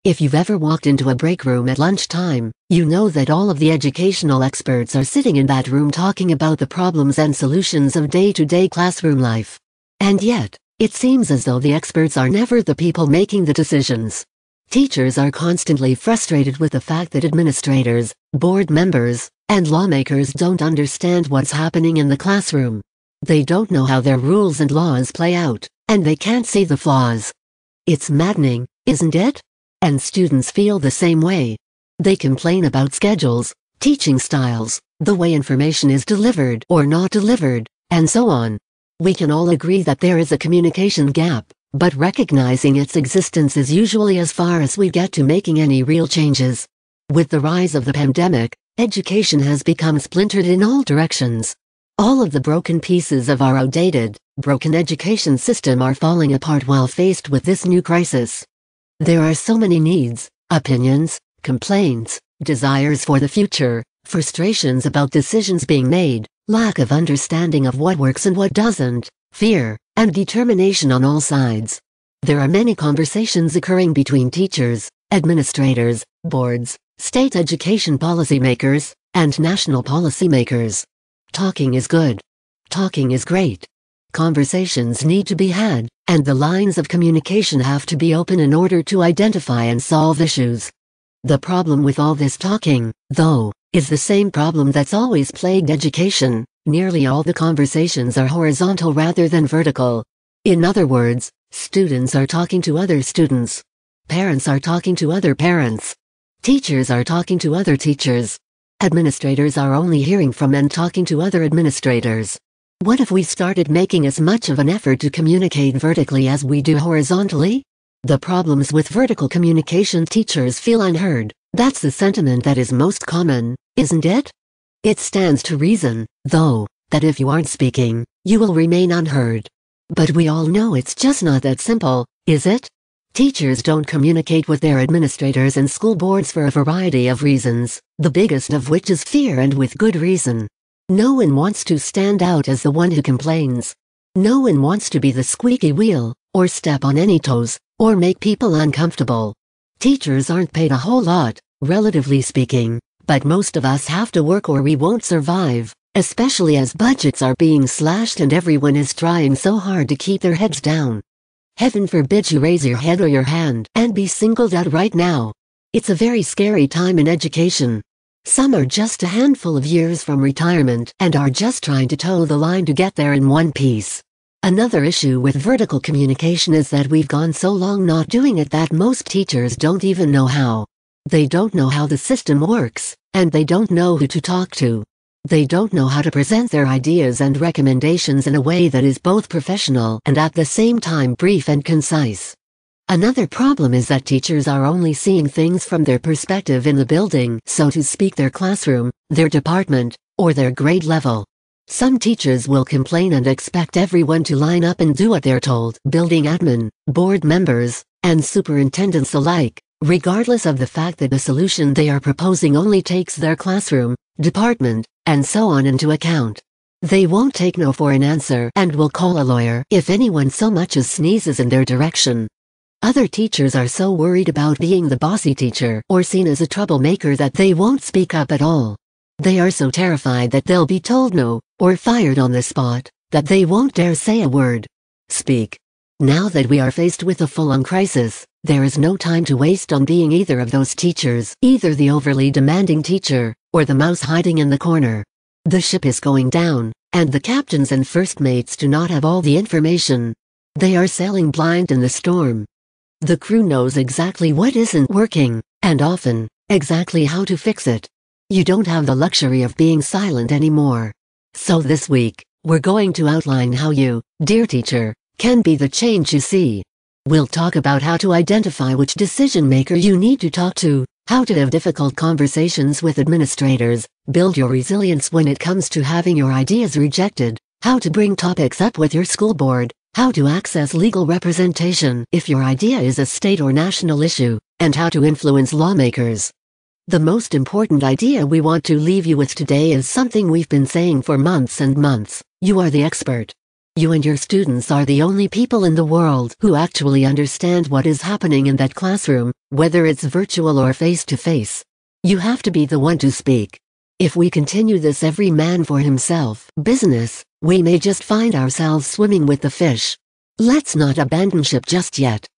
If you've ever walked into a break room at lunchtime, you know that all of the educational experts are sitting in that room talking about the problems and solutions of day-to-day classroom life. And yet, it seems as though the experts are never the people making the decisions. Teachers are constantly frustrated with the fact that administrators, board members, and lawmakers don't understand what's happening in the classroom. They don't know how their rules and laws play out, and they can't see the flaws. It's maddening, isn't it? And students feel the same way. They complain about schedules, teaching styles, the way information is delivered or not delivered, and so on. We can all agree that there is a communication gap, but recognizing its existence is usually as far as we get to making any real changes. With the rise of the pandemic, education has become splintered in all directions. All of the broken pieces of our outdated, broken education system are falling apart while faced with this new crisis. There are so many needs, opinions, complaints, desires for the future, frustrations about decisions being made, lack of understanding of what works and what doesn't, fear, and determination on all sides. There are many conversations occurring between teachers, administrators, boards, state education policymakers, and national policymakers. Talking is good. Talking is great. Conversations need to be had, and the lines of communication have to be open in order to identify and solve issues. The problem with all this talking, though, is the same problem that's always plagued education. Nearly all the conversations are horizontal rather than vertical. In other words, students are talking to other students. Parents are talking to other parents. Teachers are talking to other teachers. Administrators are only hearing from and talking to other administrators. What if we started making as much of an effort to communicate vertically as we do horizontally? The problems with vertical communication teachers feel unheard. That's the sentiment that is most common, isn't it? It stands to reason, though, that if you aren't speaking, you will remain unheard. But we all know it's just not that simple, is it? Teachers don't communicate with their administrators and school boards for a variety of reasons, the biggest of which is fear, and with good reason. No one wants to stand out as the one who complains. No one wants to be the squeaky wheel, or step on any toes, or make people uncomfortable. Teachers aren't paid a whole lot, relatively speaking, but most of us have to work or we won't survive, especially as budgets are being slashed and everyone is trying so hard to keep their heads down. Heaven forbid you raise your head or your hand and be singled out right now. It's a very scary time in education. Some are just a handful of years from retirement and are just trying to toe the line to get there in one piece. Another issue with vertical communication is that we've gone so long not doing it that most teachers don't even know how. They don't know how the system works, and they don't know who to talk to. They don't know how to present their ideas and recommendations in a way that is both professional and at the same time brief and concise. Another problem is that teachers are only seeing things from their perspective in the building, so to speak, their classroom, their department, or their grade level. Some teachers will complain and expect everyone to line up and do what they're told, building admin, board members, and superintendents alike, regardless of the fact that the solution they are proposing only takes their classroom, department, and so on into account. They won't take no for an answer and will call a lawyer if anyone so much as sneezes in their direction. Other teachers are so worried about being the bossy teacher or seen as a troublemaker that they won't speak up at all. They are so terrified that they'll be told no, or fired on the spot, that they won't dare say a word. Speak. Now that we are faced with a full-on crisis, there is no time to waste on being either of those teachers, either the overly demanding teacher, or the mouse hiding in the corner. The ship is going down, and the captains and first mates do not have all the information. They are sailing blind in the storm. The crew knows exactly what isn't working, and often, exactly how to fix it. You don't have the luxury of being silent anymore. So this week, we're going to outline how you, dear teacher, can be the change you see. We'll talk about how to identify which decision maker you need to talk to, how to have difficult conversations with administrators, build your resilience when it comes to having your ideas rejected, how to bring topics up with your school board, how to access legal representation if your idea is a state or national issue, and how to influence lawmakers. The most important idea we want to leave you with today is something we've been saying for months and months. You are the expert. You and your students are the only people in the world who actually understand what is happening in that classroom, whether it's virtual or face-to-face. You have to be the one to speak. If we continue this every man for himself business, we may just find ourselves swimming with the fish. Let's not abandon ship just yet.